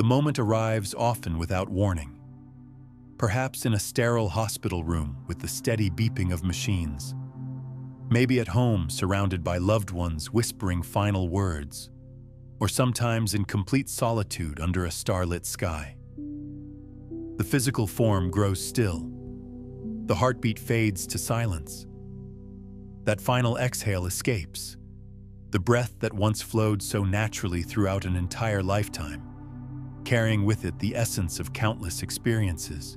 The moment arrives often without warning. Perhaps in a sterile hospital room with the steady beeping of machines. Maybe at home surrounded by loved ones whispering final words. Or sometimes in complete solitude under a starlit sky. The physical form grows still. The heartbeat fades to silence. That final exhale escapes. The breath that once flowed so naturally throughout an entire lifetime, carrying with it the essence of countless experiences.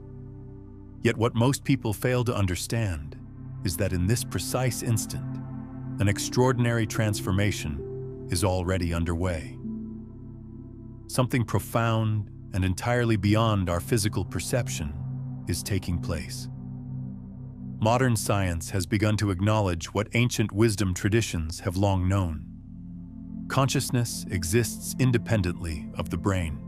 Yet what most people fail to understand is that in this precise instant, an extraordinary transformation is already underway. Something profound and entirely beyond our physical perception is taking place. Modern science has begun to acknowledge what ancient wisdom traditions have long known. Consciousness exists independently of the brain.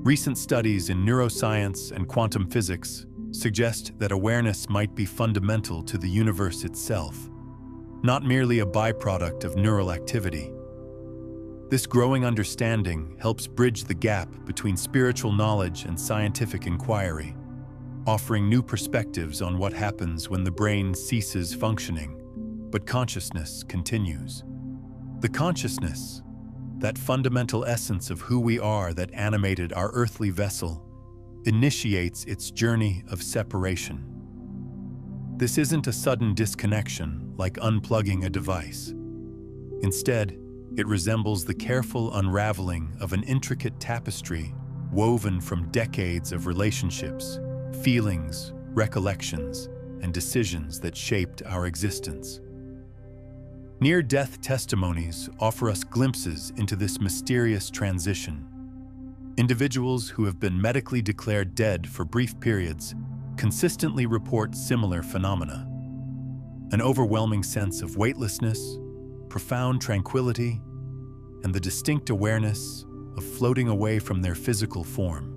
Recent studies in neuroscience and quantum physics suggest that awareness might be fundamental to the universe itself, not merely a byproduct of neural activity. This growing understanding helps bridge the gap between spiritual knowledge and scientific inquiry, offering new perspectives on what happens when the brain ceases functioning, but consciousness continues. The consciousness, that fundamental essence of who we are that animated our earthly vessel, initiates its journey of separation. This isn't a sudden disconnection like unplugging a device. Instead, it resembles the careful unraveling of an intricate tapestry woven from decades of relationships, feelings, recollections, and decisions that shaped our existence. Near-death testimonies offer us glimpses into this mysterious transition. Individuals who have been medically declared dead for brief periods consistently report similar phenomena. An overwhelming sense of weightlessness, profound tranquility, and the distinct awareness of floating away from their physical form.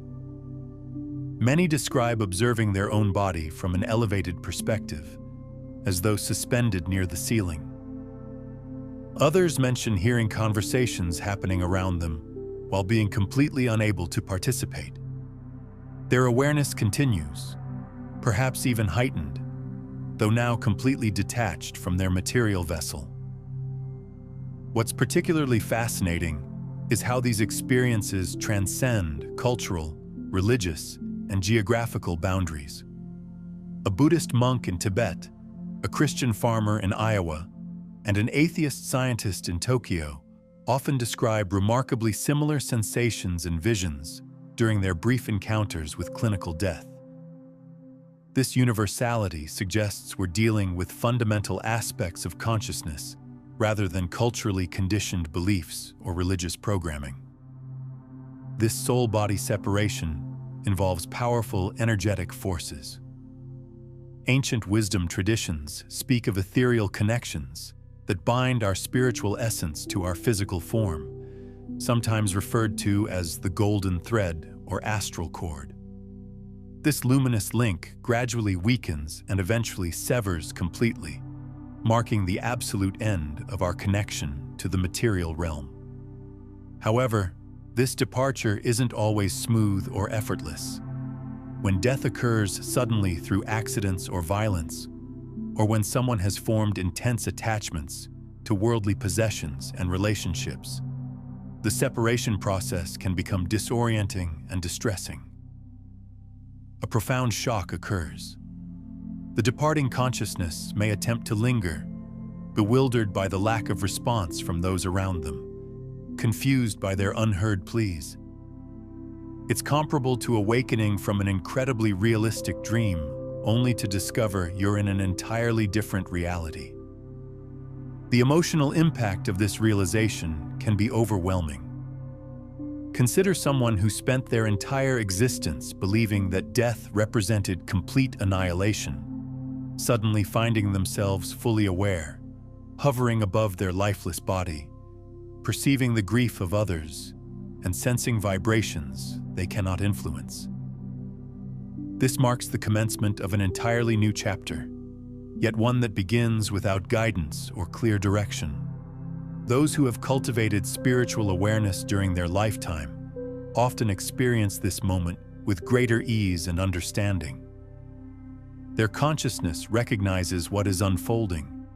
Many describe observing their own body from an elevated perspective, as though suspended near the ceiling. Others mention hearing conversations happening around them while being completely unable to participate. Their awareness continues, perhaps even heightened, though now completely detached from their material vessel. What's particularly fascinating is how these experiences transcend cultural, religious, and geographical boundaries. A Buddhist monk in Tibet, a Christian farmer in Iowa, and an atheist scientist in Tokyo often describe remarkably similar sensations and visions during their brief encounters with clinical death. This universality suggests we're dealing with fundamental aspects of consciousness rather than culturally conditioned beliefs or religious programming. This soul-body separation involves powerful energetic forces. Ancient wisdom traditions speak of ethereal connections that bind our spiritual essence to our physical form, sometimes referred to as the golden thread or astral cord. This luminous link gradually weakens and eventually severs completely, marking the absolute end of our connection to the material realm. However, this departure isn't always smooth or effortless. When death occurs suddenly through accidents or violence, or when someone has formed intense attachments to worldly possessions and relationships, the separation process can become disorienting and distressing. A profound shock occurs. The departing consciousness may attempt to linger, bewildered by the lack of response from those around them, confused by their unheard pleas. It's comparable to awakening from an incredibly realistic dream, only to discover you're in an entirely different reality. The emotional impact of this realization can be overwhelming. Consider someone who spent their entire existence believing that death represented complete annihilation, suddenly finding themselves fully aware, hovering above their lifeless body, perceiving the grief of others, and sensing vibrations they cannot influence. This marks the commencement of an entirely new chapter, yet one that begins without guidance or clear direction. Those who have cultivated spiritual awareness during their lifetime often experience this moment with greater ease and understanding. Their consciousness recognizes what is unfolding.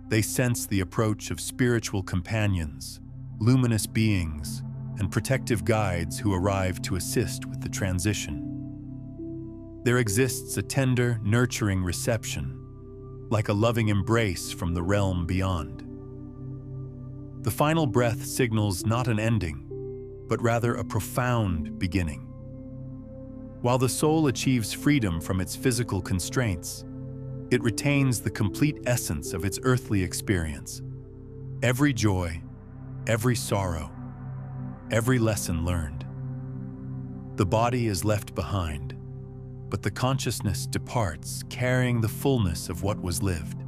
They sense the approach of spiritual companions, luminous beings, and protective guides who arrive to assist with the transition. There exists a tender, nurturing reception, like a loving embrace from the realm beyond. The final breath signals not an ending, but rather a profound beginning. While the soul achieves freedom from its physical constraints, it retains the complete essence of its earthly experience. Every joy, every sorrow, every lesson learned. The body is left behind, but the consciousness departs carrying the fullness of what was lived.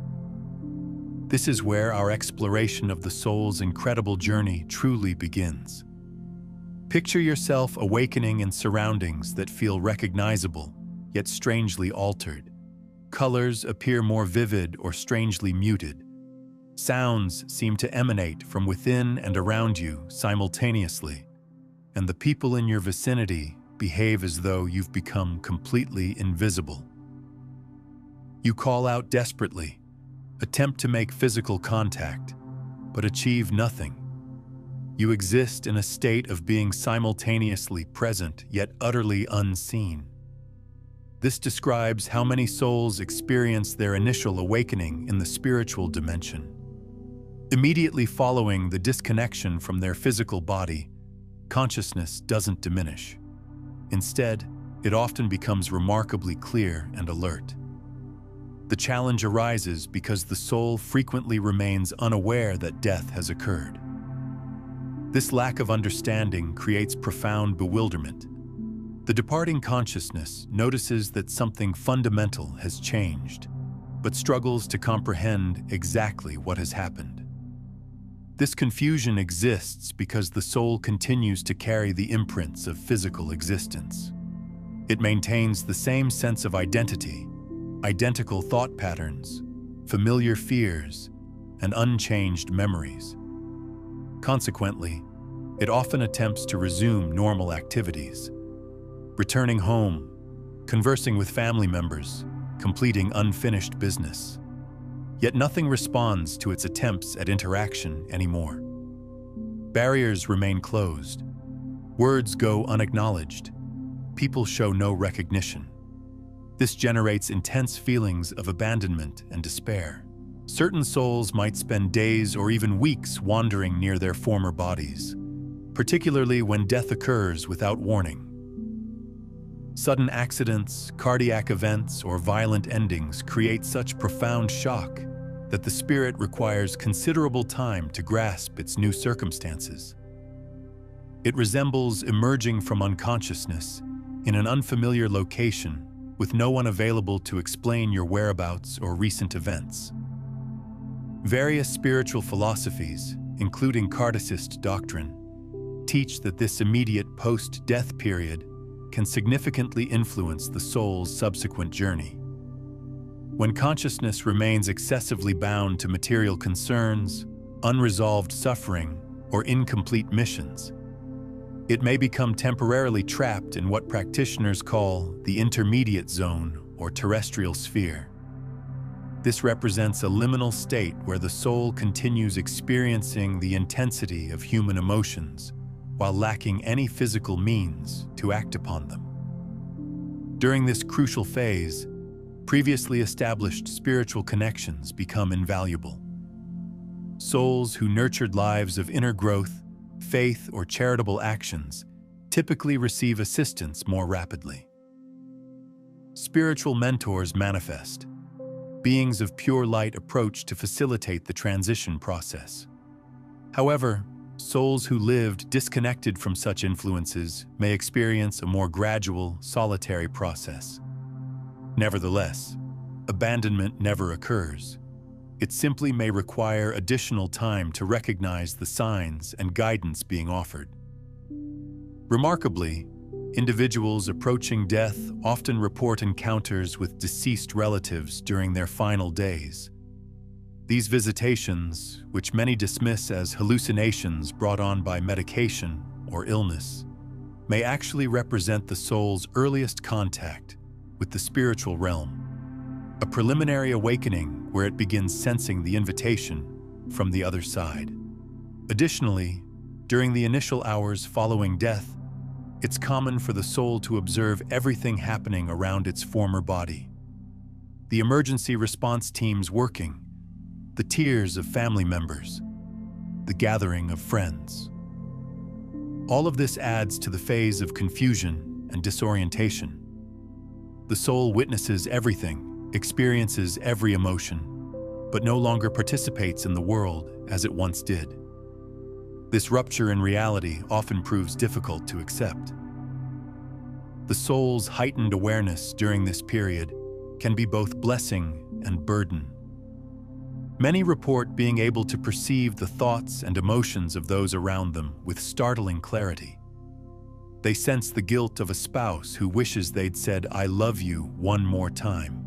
This is where our exploration of the soul's incredible journey truly begins. Picture yourself awakening in surroundings that feel recognizable, yet strangely altered. Colors appear more vivid or strangely muted. Sounds seem to emanate from within and around you simultaneously, and the people in your vicinity behave as though you've become completely invisible. You call out desperately, attempt to make physical contact, but achieve nothing. You exist in a state of being simultaneously present yet utterly unseen. This describes how many souls experience their initial awakening in the spiritual dimension. Immediately following the disconnection from their physical body, consciousness doesn't diminish. Instead, it often becomes remarkably clear and alert. The challenge arises because the soul frequently remains unaware that death has occurred. This lack of understanding creates profound bewilderment. The departing consciousness notices that something fundamental has changed, but struggles to comprehend exactly what has happened. This confusion exists because the soul continues to carry the imprints of physical existence. It maintains the same sense of identity, identical thought patterns, familiar fears, and unchanged memories. Consequently, it often attempts to resume normal activities, returning home, conversing with family members, completing unfinished business. Yet nothing responds to its attempts at interaction anymore. Barriers remain closed. Words go unacknowledged. People show no recognition. This generates intense feelings of abandonment and despair. Certain souls might spend days or even weeks wandering near their former bodies, particularly when death occurs without warning. Sudden accidents, cardiac events, or violent endings create such profound shock that the spirit requires considerable time to grasp its new circumstances. It resembles emerging from unconsciousness in an unfamiliar location with no one available to explain your whereabouts or recent events. Various spiritual philosophies, including Kardecist doctrine, teach that this immediate post-death period can significantly influence the soul's subsequent journey. When consciousness remains excessively bound to material concerns, unresolved suffering, or incomplete missions, it may become temporarily trapped in what practitioners call the intermediate zone or terrestrial sphere. This represents a liminal state where the soul continues experiencing the intensity of human emotions while lacking any physical means to act upon them. During this crucial phase, previously established spiritual connections become invaluable. Souls who nurtured lives of inner growth, faith, or charitable actions typically receive assistance more rapidly. Spiritual mentors manifest. Beings of pure light approach to facilitate the transition process. However, souls who lived disconnected from such influences may experience a more gradual, solitary process. Nevertheless, abandonment never occurs. It simply may require additional time to recognize the signs and guidance being offered. Remarkably, individuals approaching death often report encounters with deceased relatives during their final days. These visitations, which many dismiss as hallucinations brought on by medication or illness, may actually represent the soul's earliest contact with the spiritual realm, a preliminary awakening where it begins sensing the invitation from the other side. Additionally, during the initial hours following death, it's common for the soul to observe everything happening around its former body. The emergency response teams working, the tears of family members, the gathering of friends. All of this adds to the phase of confusion and disorientation. The soul witnesses everything, experiences every emotion, but no longer participates in the world as it once did. This rupture in reality often proves difficult to accept. The soul's heightened awareness during this period can be both blessing and burden. Many report being able to perceive the thoughts and emotions of those around them with startling clarity. They sense the guilt of a spouse who wishes they'd said, "I love you" one more time,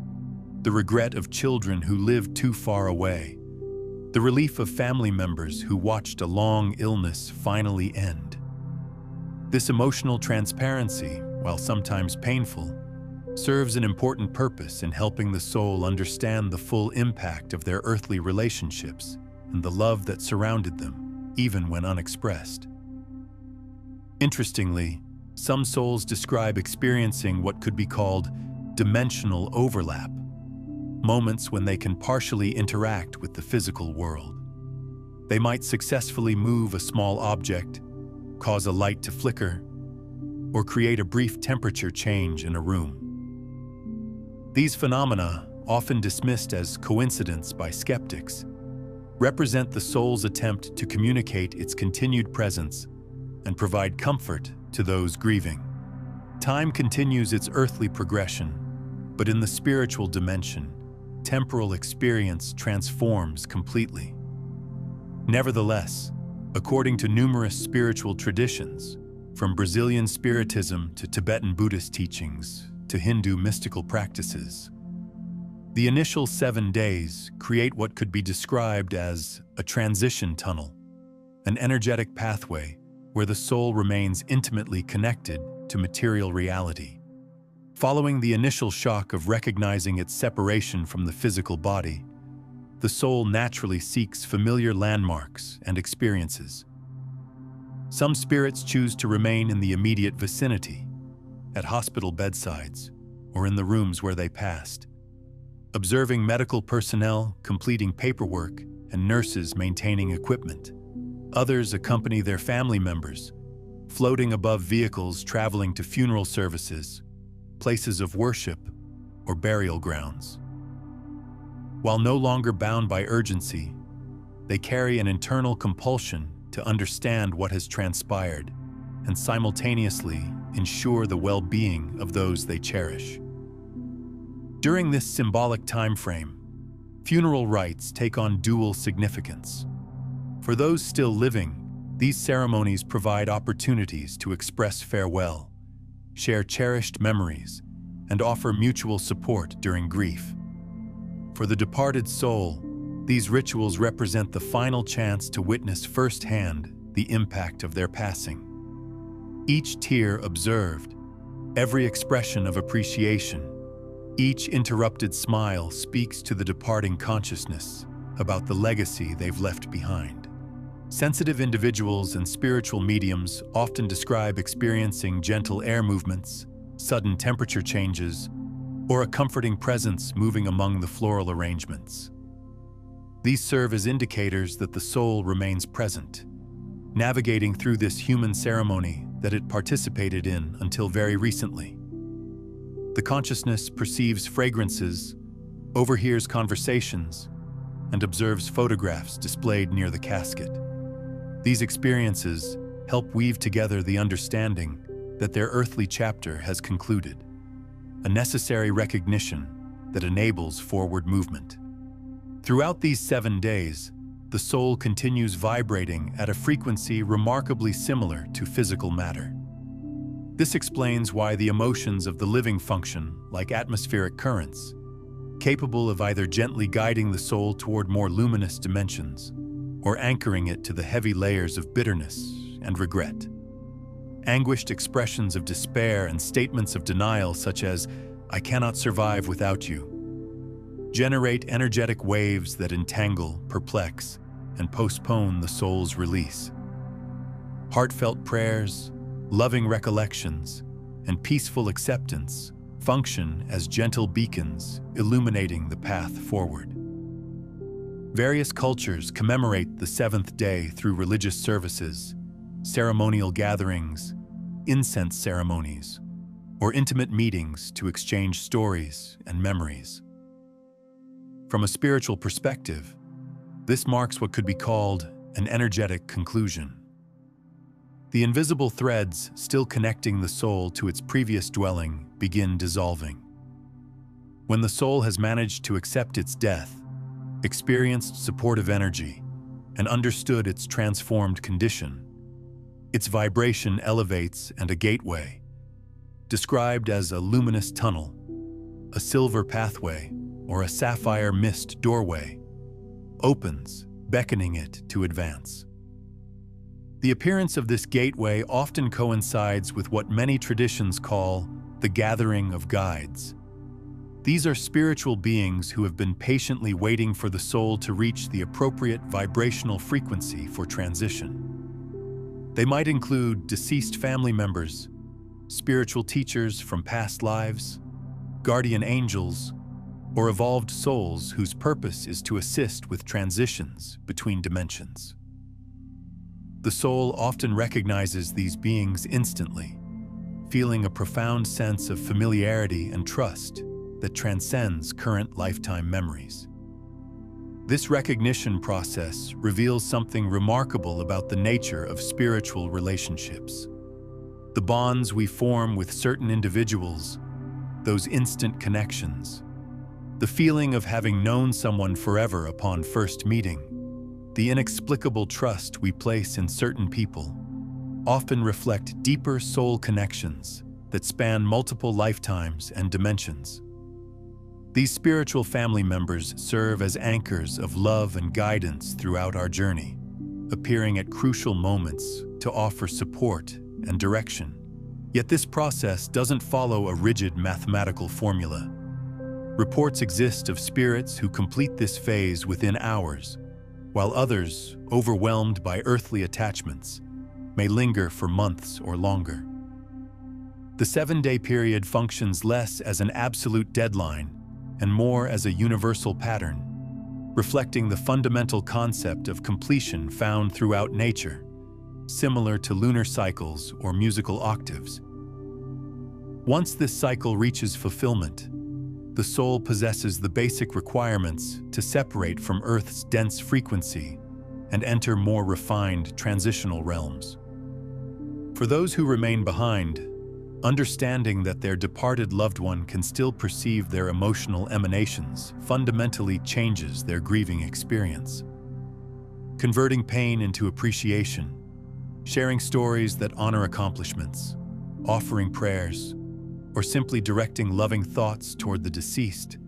the regret of children who lived too far away, the relief of family members who watched a long illness finally end. This emotional transparency, while sometimes painful, serves an important purpose in helping the soul understand the full impact of their earthly relationships and the love that surrounded them, even when unexpressed. Interestingly, some souls describe experiencing what could be called dimensional overlap, moments when they can partially interact with the physical world. They might successfully move a small object, cause a light to flicker, or create a brief temperature change in a room. These phenomena, often dismissed as coincidence by skeptics, represent the soul's attempt to communicate its continued presence and provide comfort to those grieving. Time continues its earthly progression, but in the spiritual dimension, temporal experience transforms completely. Nevertheless, according to numerous spiritual traditions, from Brazilian Spiritism to Tibetan Buddhist teachings to Hindu mystical practices, the initial 7 days create what could be described as a transition tunnel, an energetic pathway where the soul remains intimately connected to material reality. Following the initial shock of recognizing its separation from the physical body, the soul naturally seeks familiar landmarks and experiences. Some spirits choose to remain in the immediate vicinity, at hospital bedsides, or in the rooms where they passed, observing medical personnel completing paperwork and nurses maintaining equipment. Others accompany their family members, floating above vehicles traveling to funeral services, places of worship, or burial grounds. While no longer bound by urgency, they carry an internal compulsion to understand what has transpired and simultaneously ensure the well-being of those they cherish. During this symbolic time frame, funeral rites take on dual significance. For those still living, these ceremonies provide opportunities to express farewell, share cherished memories, and offer mutual support during grief. For the departed soul, these rituals represent the final chance to witness firsthand the impact of their passing. Each tear observed, every expression of appreciation, each interrupted smile speaks to the departing consciousness about the legacy they've left behind. Sensitive individuals and spiritual mediums often describe experiencing gentle air movements, sudden temperature changes, or a comforting presence moving among the floral arrangements. These serve as indicators that the soul remains present, navigating through this human ceremony that it participated in until very recently. The consciousness perceives fragrances, overhears conversations, and observes photographs displayed near the casket. These experiences help weave together the understanding that their earthly chapter has concluded, a necessary recognition that enables forward movement. Throughout these 7 days, the soul continues vibrating at a frequency remarkably similar to physical matter. This explains why the emotions of the living function like atmospheric currents, capable of either gently guiding the soul toward more luminous dimensions or anchoring it to the heavy layers of bitterness and regret. Anguished expressions of despair and statements of denial such as, "I cannot survive without you," generate energetic waves that entangle, perplex, and postpone the soul's release. Heartfelt prayers, loving recollections, and peaceful acceptance function as gentle beacons illuminating the path forward. Various cultures commemorate the seventh day through religious services, ceremonial gatherings, incense ceremonies, or intimate meetings to exchange stories and memories. From a spiritual perspective, this marks what could be called an energetic conclusion. The invisible threads still connecting the soul to its previous dwelling begin dissolving. When the soul has managed to accept its death, experienced supportive energy, and understood its transformed condition, its vibration elevates and a gateway, described as a luminous tunnel, a silver pathway, or a sapphire mist doorway, opens, beckoning it to advance. The appearance of this gateway often coincides with what many traditions call the gathering of guides. These are spiritual beings who have been patiently waiting for the soul to reach the appropriate vibrational frequency for transition. They might include deceased family members, spiritual teachers from past lives, guardian angels, or evolved souls whose purpose is to assist with transitions between dimensions. The soul often recognizes these beings instantly, feeling a profound sense of familiarity and trust that transcends current lifetime memories. This recognition process reveals something remarkable about the nature of spiritual relationships. The bonds we form with certain individuals, those instant connections, the feeling of having known someone forever upon first meeting, the inexplicable trust we place in certain people, often reflect deeper soul connections that span multiple lifetimes and dimensions. These spiritual family members serve as anchors of love and guidance throughout our journey, appearing at crucial moments to offer support and direction. Yet this process doesn't follow a rigid mathematical formula. Reports exist of spirits who complete this phase within hours, while others, overwhelmed by earthly attachments, may linger for months or longer. The 7-day period functions less as an absolute deadline and more as a universal pattern, reflecting the fundamental concept of completion found throughout nature, similar to lunar cycles or musical octaves. Once this cycle reaches fulfillment, the soul possesses the basic requirements to separate from Earth's dense frequency and enter more refined transitional realms. For those who remain behind, understanding that their departed loved one can still perceive their emotional emanations fundamentally changes their grieving experience. Converting pain into appreciation, sharing stories that honor accomplishments, offering prayers, or simply directing loving thoughts toward the deceased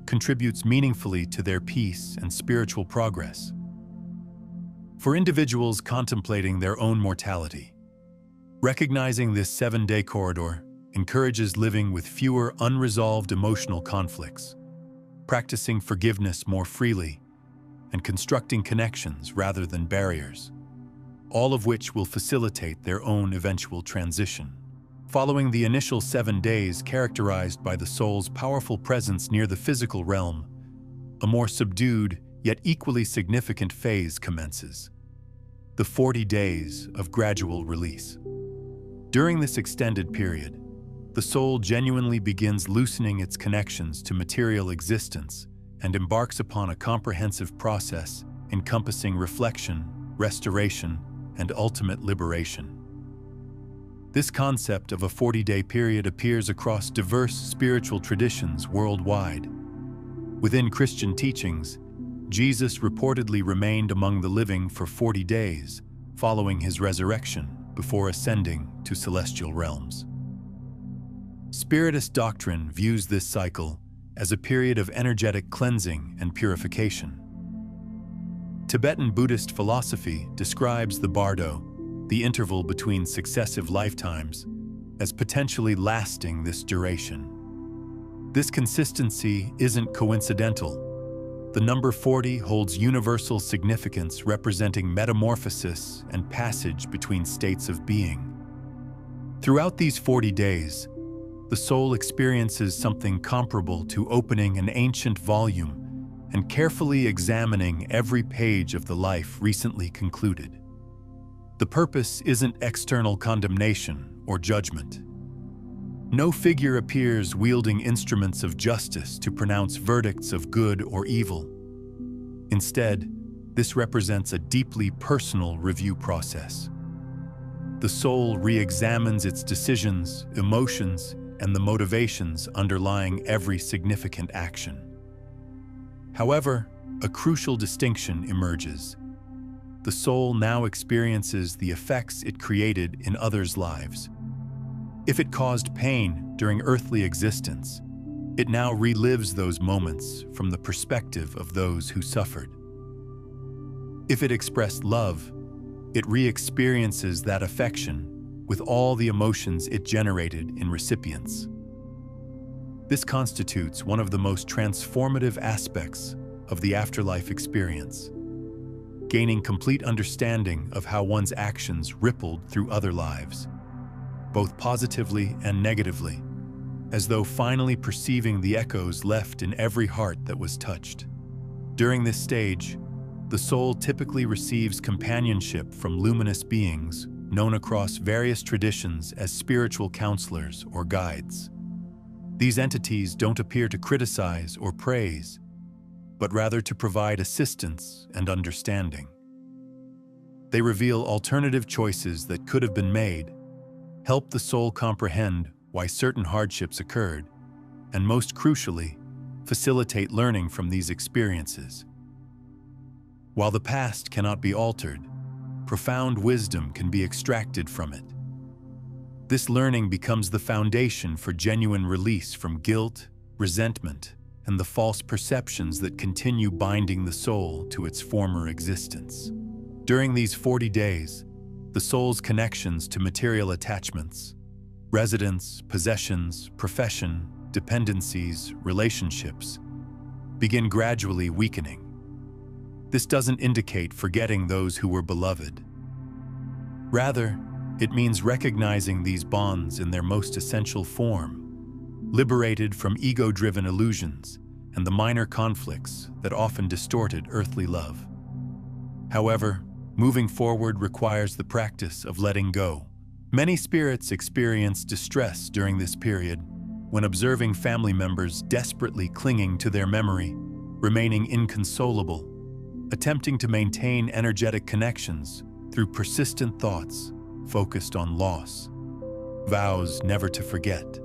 contributes meaningfully to their peace and spiritual progress. For individuals contemplating their own mortality, recognizing this 7-day corridor encourages living with fewer unresolved emotional conflicts, practicing forgiveness more freely, and constructing connections rather than barriers, all of which will facilitate their own eventual transition. Following the initial 7 days characterized by the soul's powerful presence near the physical realm, a more subdued yet equally significant phase commences: the 40 days of gradual release. During this extended period, the soul genuinely begins loosening its connections to material existence and embarks upon a comprehensive process encompassing reflection, restoration, and ultimate liberation. This concept of a 40-day period appears across diverse spiritual traditions worldwide. Within Christian teachings, Jesus reportedly remained among the living for 40 days following his resurrection before ascending to celestial realms. Spiritist doctrine views this cycle as a period of energetic cleansing and purification. Tibetan Buddhist philosophy describes the bardo, the interval between successive lifetimes, as potentially lasting this duration. This consistency isn't coincidental. The number 40 holds universal significance, representing metamorphosis and passage between states of being. Throughout these 40 days, the soul experiences something comparable to opening an ancient volume and carefully examining every page of the life recently concluded. The purpose isn't external condemnation or judgment. No figure appears wielding instruments of justice to pronounce verdicts of good or evil. Instead, this represents a deeply personal review process. The soul re-examines its decisions, emotions, and the motivations underlying every significant action. However, a crucial distinction emerges. The soul now experiences the effects it created in others' lives. If it caused pain during earthly existence, it now relives those moments from the perspective of those who suffered. If it expressed love, it re-experiences that affection with all the emotions it generated in recipients. This constitutes one of the most transformative aspects of the afterlife experience, gaining complete understanding of how one's actions rippled through other lives, both positively and negatively, as though finally perceiving the echoes left in every heart that was touched. During this stage, the soul typically receives companionship from luminous beings known across various traditions as spiritual counselors or guides. These entities don't appear to criticize or praise, but rather to provide assistance and understanding. They reveal alternative choices that could have been made, help the soul comprehend why certain hardships occurred, and most crucially, facilitate learning from these experiences. While the past cannot be altered, profound wisdom can be extracted from it. This learning becomes the foundation for genuine release from guilt, resentment, and the false perceptions that continue binding the soul to its former existence. During these 40 days, the soul's connections to material attachments, residence, possessions, profession, dependencies, relationships, begin gradually weakening. This doesn't indicate forgetting those who were beloved. Rather, it means recognizing these bonds in their most essential form, liberated from ego-driven illusions and the minor conflicts that often distorted earthly love. However, moving forward requires the practice of letting go. Many spirits experience distress during this period when observing family members desperately clinging to their memory, remaining inconsolable, attempting to maintain energetic connections through persistent thoughts focused on loss, vows never to forget,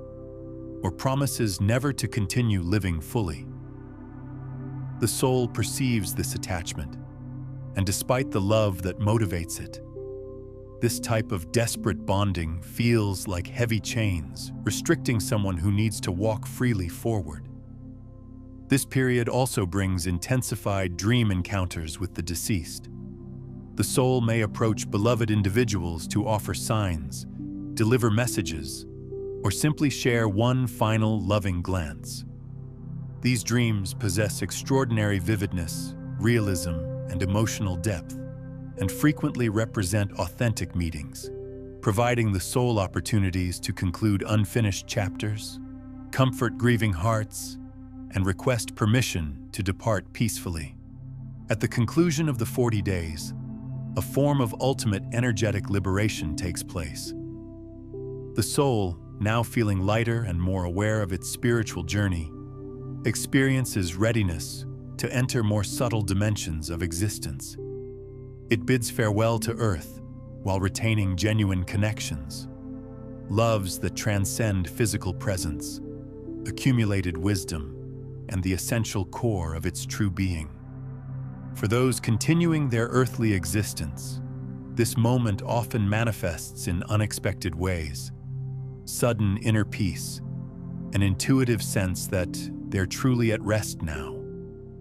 or promises never to continue living fully. The soul perceives this attachment, and despite the love that motivates it, this type of desperate bonding feels like heavy chains, restricting someone who needs to walk freely forward. This period also brings intensified dream encounters with the deceased. The soul may approach beloved individuals to offer signs, deliver messages, or simply share one final loving glance. These dreams possess extraordinary vividness, realism, and emotional depth, and frequently represent authentic meetings, providing the soul opportunities to conclude unfinished chapters, comfort grieving hearts, and request permission to depart peacefully. At the conclusion of the 40 days, a form of ultimate energetic liberation takes place. The soul, now feeling lighter and more aware of its spiritual journey, experiences readiness to enter more subtle dimensions of existence. It bids farewell to earth while retaining genuine connections, loves that transcend physical presence, accumulated wisdom, and the essential core of its true being. For those continuing their earthly existence, this moment often manifests in unexpected ways: sudden inner peace, an intuitive sense that they're truly at rest now,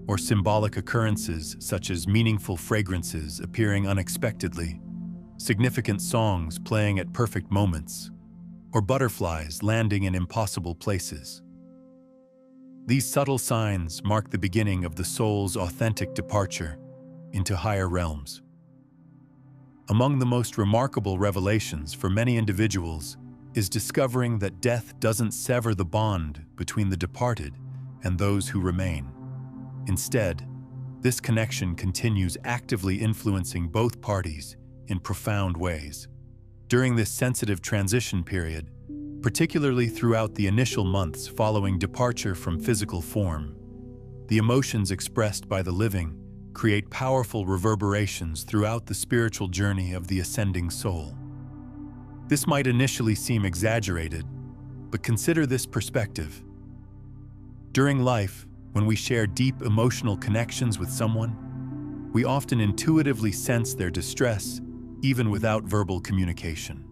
or symbolic occurrences such as meaningful fragrances appearing unexpectedly, significant songs playing at perfect moments, or butterflies landing in impossible places. These subtle signs mark the beginning of the soul's authentic departure into higher realms. Among the most remarkable revelations for many individuals is discovering that death doesn't sever the bond between the departed and those who remain. Instead, this connection continues actively influencing both parties in profound ways. During this sensitive transition period, particularly throughout the initial months following departure from physical form, the emotions expressed by the living create powerful reverberations throughout the spiritual journey of the ascending soul. This might initially seem exaggerated, but consider this perspective. During life, when we share deep emotional connections with someone, we often intuitively sense their distress, even without verbal communication.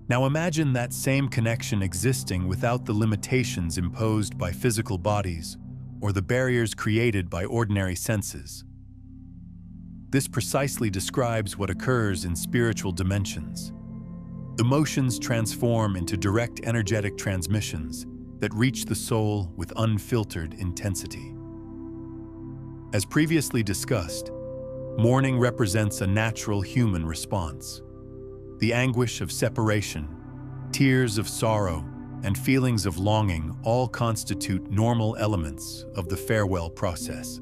Now imagine that same connection existing without the limitations imposed by physical bodies or the barriers created by ordinary senses. This precisely describes what occurs in spiritual dimensions. Emotions transform into direct energetic transmissions that reach the soul with unfiltered intensity. As previously discussed, mourning represents a natural human response. The anguish of separation, tears of sorrow, and feelings of longing all constitute normal elements of the farewell process.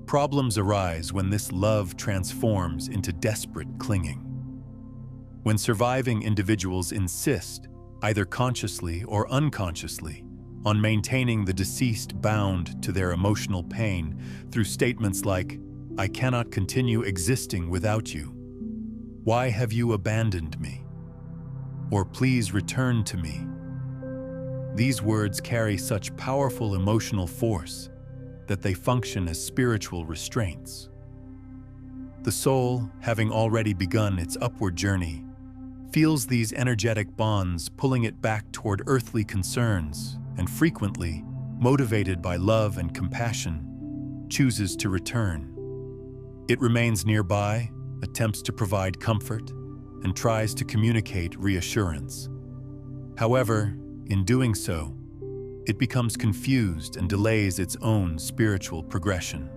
Problems arise when this love transforms into desperate clinging. When surviving individuals insist, either consciously or unconsciously, on maintaining the deceased bound to their emotional pain through statements like, "I cannot continue existing without you," "Why have you abandoned me?" or "Please return to me." These words carry such powerful emotional force that they function as spiritual restraints. The soul, having already begun its upward journey, feels these energetic bonds pulling it back toward earthly concerns and frequently, motivated by love and compassion, chooses to return. It remains nearby, attempts to provide comfort, and tries to communicate reassurance. However, in doing so, it becomes confused and delays its own spiritual progression.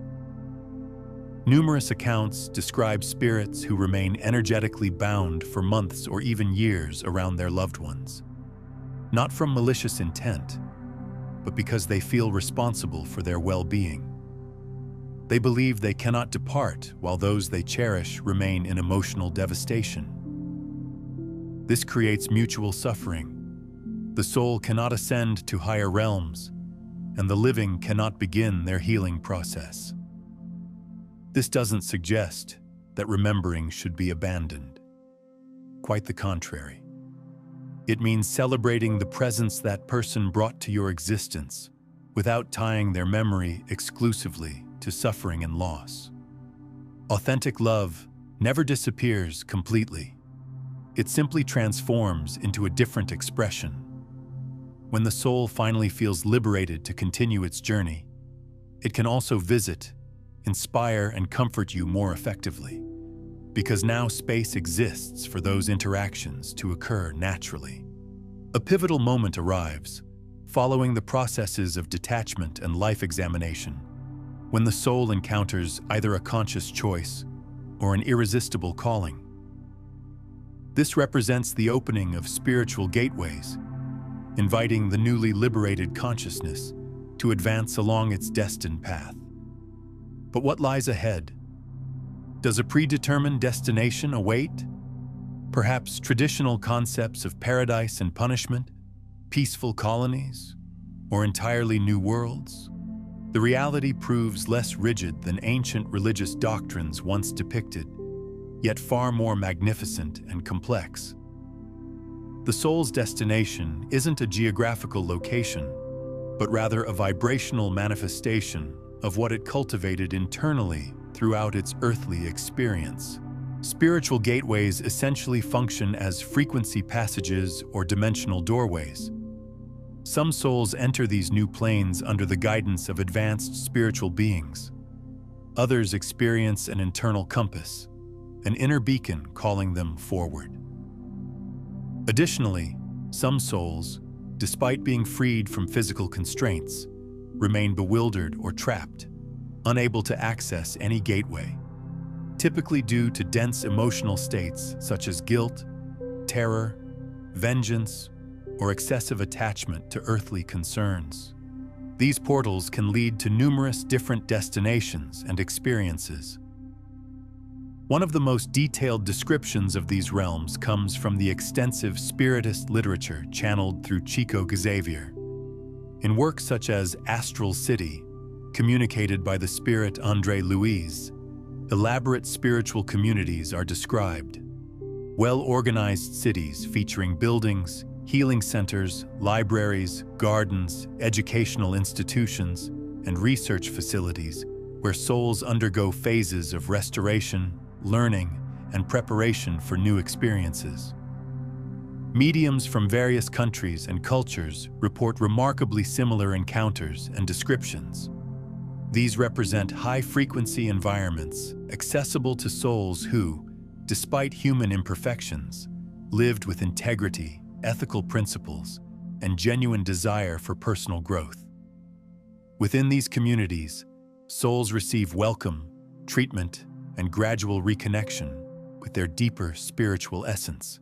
Numerous accounts describe spirits who remain energetically bound for months or even years around their loved ones, not from malicious intent, but because they feel responsible for their well-being. They believe they cannot depart while those they cherish remain in emotional devastation. This creates mutual suffering. The soul cannot ascend to higher realms, and the living cannot begin their healing process. This doesn't suggest that remembering should be abandoned. Quite the contrary. It means celebrating the presence that person brought to your existence without tying their memory exclusively to suffering and loss. Authentic love never disappears completely. It simply transforms into a different expression. When the soul finally feels liberated to continue its journey, it can also visit, inspire, and comfort you more effectively, because now space exists for those interactions to occur naturally. A pivotal moment arrives, following the processes of detachment and life examination, when the soul encounters either a conscious choice or an irresistible calling. This represents the opening of spiritual gateways, inviting the newly liberated consciousness to advance along its destined path. But what lies ahead? Does a predetermined destination await? Perhaps traditional concepts of paradise and punishment, peaceful colonies, or entirely new worlds? The reality proves less rigid than ancient religious doctrines once depicted, yet far more magnificent and complex. The soul's destination isn't a geographical location, but rather a vibrational manifestation of what it cultivated internally throughout its earthly experience. Spiritual gateways essentially function as frequency passages or dimensional doorways. Some souls enter these new planes under the guidance of advanced spiritual beings. Others experience an internal compass, an inner beacon calling them forward. Additionally, some souls, despite being freed from physical constraints, remain bewildered or trapped, unable to access any gateway, typically due to dense emotional states such as guilt, terror, vengeance, or excessive attachment to earthly concerns. These portals can lead to numerous different destinations and experiences. One of the most detailed descriptions of these realms comes from the extensive spiritist literature channeled through Chico Xavier. In works such as Astral City, communicated by the spirit André Louise, elaborate spiritual communities are described. Well-organized cities featuring buildings, healing centers, libraries, gardens, educational institutions, and research facilities where souls undergo phases of restoration, learning, and preparation for new experiences. Mediums from various countries and cultures report remarkably similar encounters and descriptions. These represent high-frequency environments accessible to souls who, despite human imperfections, lived with integrity, ethical principles, and genuine desire for personal growth. Within these communities, souls receive welcome, treatment, and gradual reconnection with their deeper spiritual essence.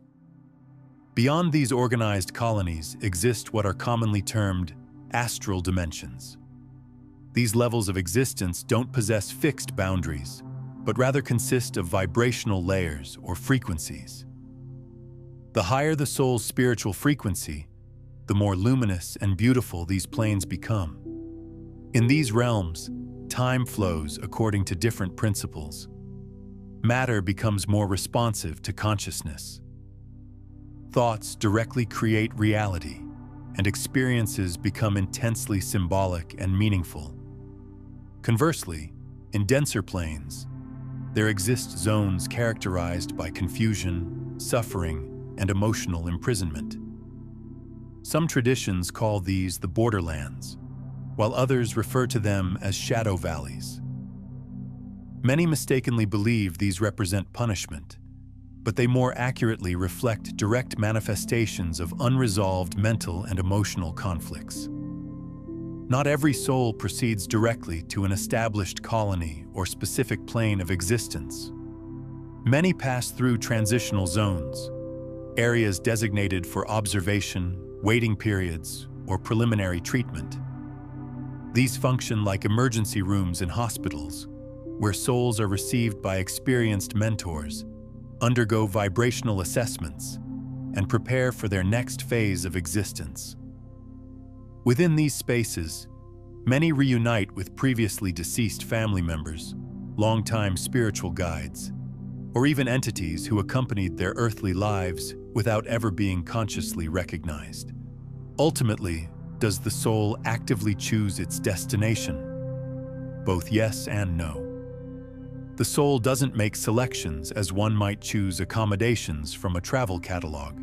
Beyond these organized colonies exist what are commonly termed astral dimensions. These levels of existence don't possess fixed boundaries, but rather consist of vibrational layers or frequencies. The higher the soul's spiritual frequency, the more luminous and beautiful these planes become. In these realms, time flows according to different principles. Matter becomes more responsive to consciousness. Thoughts directly create reality, and experiences become intensely symbolic and meaningful. Conversely, in denser planes, there exist zones characterized by confusion, suffering, and emotional imprisonment. Some traditions call these the borderlands, while others refer to them as shadow valleys. Many mistakenly believe these represent punishment, but they more accurately reflect direct manifestations of unresolved mental and emotional conflicts. Not every soul proceeds directly to an established colony or specific plane of existence. Many pass through transitional zones, areas designated for observation, waiting periods, or preliminary treatment. These function like emergency rooms in hospitals, where souls are received by experienced mentors, undergo vibrational assessments, and prepare for their next phase of existence. Within these spaces, many reunite with previously deceased family members, longtime spiritual guides, or even entities who accompanied their earthly lives without ever being consciously recognized. Ultimately, does the soul actively choose its destination? Both yes and no. The soul doesn't make selections as one might choose accommodations from a travel catalog,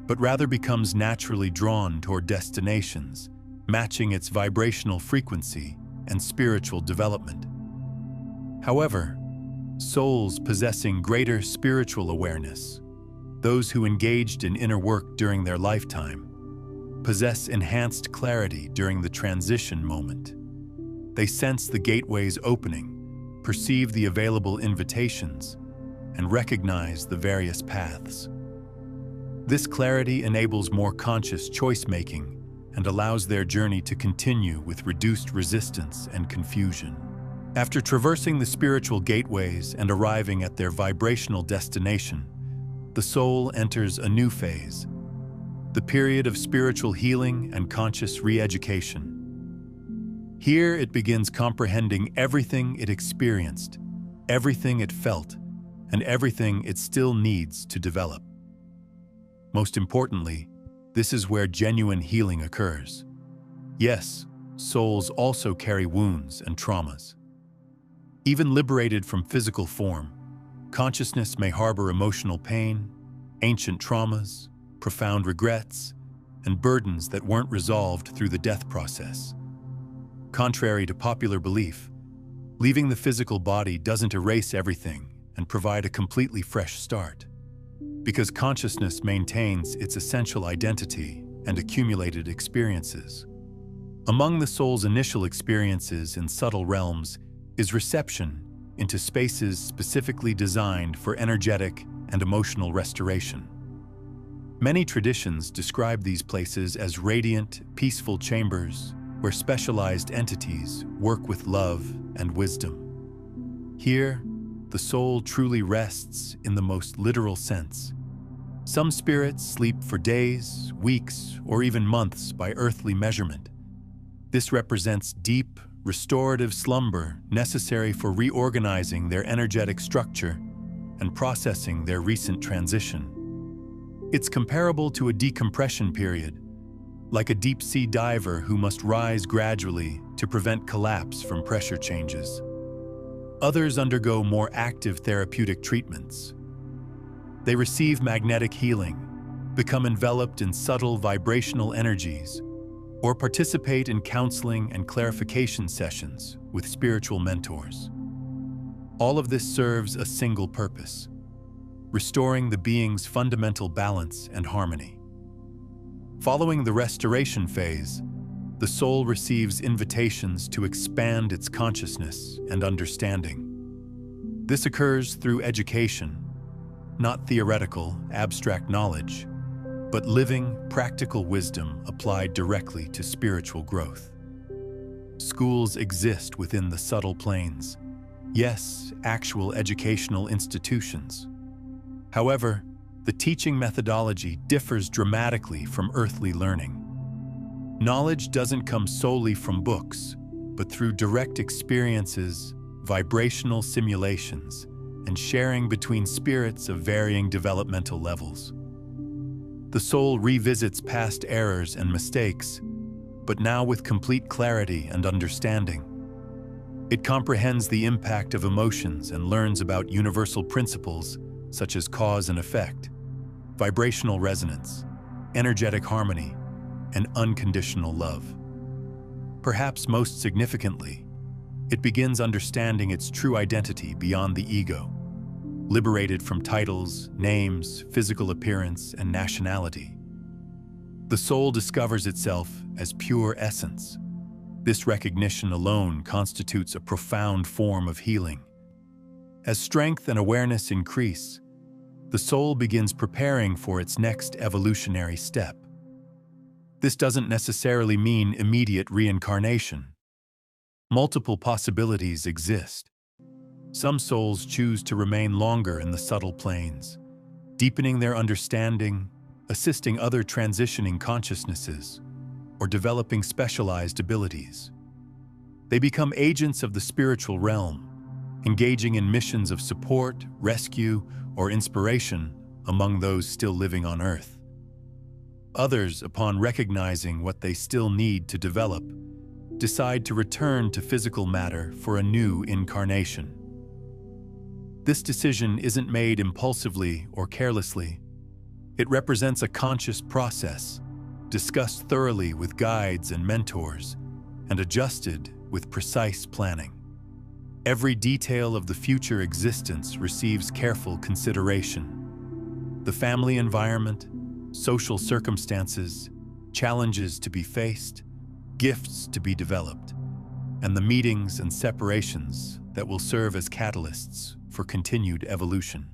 but rather becomes naturally drawn toward destinations, matching its vibrational frequency and spiritual development. However, souls possessing greater spiritual awareness, those who engaged in inner work during their lifetime, possess enhanced clarity during the transition moment. They sense the gateways opening, perceive the available invitations, and recognize the various paths. This clarity enables more conscious choice-making and allows their journey to continue with reduced resistance and confusion. After traversing the spiritual gateways and arriving at their vibrational destination, the soul enters a new phase, the period of spiritual healing and conscious re-education. Here it begins comprehending everything it experienced, everything it felt, and everything it still needs to develop. Most importantly, this is where genuine healing occurs. Yes, souls also carry wounds and traumas. Even liberated from physical form, consciousness may harbor emotional pain, ancient traumas, profound regrets, and burdens that weren't resolved through the death process. Contrary to popular belief, leaving the physical body doesn't erase everything, and provide a completely fresh start. Because consciousness maintains its essential identity and accumulated experiences. Among the soul's initial experiences in subtle realms is reception into spaces specifically designed for energetic and emotional restoration. Many traditions describe these places as radiant, peaceful chambers where specialized entities work with love and wisdom. Here, the soul truly rests in the most literal sense. Some spirits sleep for days, weeks, or even months by earthly measurement. This represents deep, restorative slumber necessary for reorganizing their energetic structure and processing their recent transition. It's comparable to a decompression period, like a deep-sea diver who must rise gradually to prevent collapse from pressure changes. Others undergo more active therapeutic treatments. They receive magnetic healing, become enveloped in subtle vibrational energies, or participate in counseling and clarification sessions with spiritual mentors. All of this serves a single purpose: restoring the being's fundamental balance and harmony. Following the restoration phase, the soul receives invitations to expand its consciousness and understanding. This occurs through education, not theoretical, abstract knowledge, but living, practical wisdom applied directly to spiritual growth. Schools exist within the subtle planes. Yes, actual educational institutions. However, the teaching methodology differs dramatically from earthly learning. Knowledge doesn't come solely from books, but through direct experiences, vibrational simulations, and sharing between spirits of varying developmental levels. The soul revisits past errors and mistakes, but now with complete clarity and understanding. It comprehends the impact of emotions and learns about universal principles such as cause and effect, vibrational resonance, energetic harmony, and unconditional love. Perhaps most significantly, it begins understanding its true identity beyond the ego, liberated from titles, names, physical appearance, and nationality. The soul discovers itself as pure essence. This recognition alone constitutes a profound form of healing. As strength and awareness increase, the soul begins preparing for its next evolutionary step. This doesn't necessarily mean immediate reincarnation. Multiple possibilities exist. Some souls choose to remain longer in the subtle planes, deepening their understanding, assisting other transitioning consciousnesses, or developing specialized abilities. They become agents of the spiritual realm, engaging in missions of support, rescue, or inspiration among those still living on Earth. Others, upon recognizing what they still need to develop, decide to return to physical matter for a new incarnation. This decision isn't made impulsively or carelessly. It represents a conscious process, discussed thoroughly with guides and mentors, and adjusted with precise planning. Every detail of the future existence receives careful consideration. The family environment, social circumstances, challenges to be faced, gifts to be developed, and the meetings and separations that will serve as catalysts for continued evolution.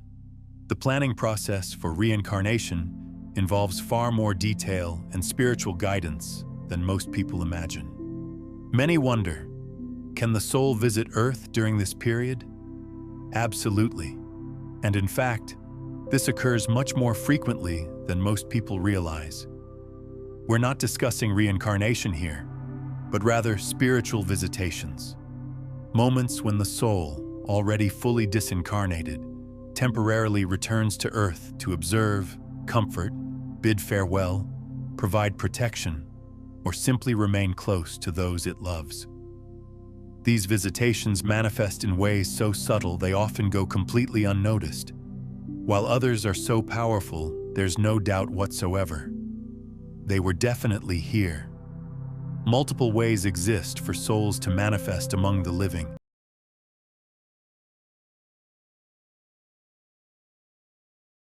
The planning process for reincarnation involves far more detail and spiritual guidance than most people imagine. Many wonder, can the soul visit Earth during this period? Absolutely. And in fact, this occurs much more frequently than most people realize. We're not discussing reincarnation here, but rather spiritual visitations. Moments when the soul, already fully disincarnated, temporarily returns to Earth to observe, comfort, bid farewell, provide protection, or simply remain close to those it loves. These visitations manifest in ways so subtle they often go completely unnoticed, while others are so powerful there's no doubt whatsoever. They were definitely here. Multiple ways exist for souls to manifest among the living,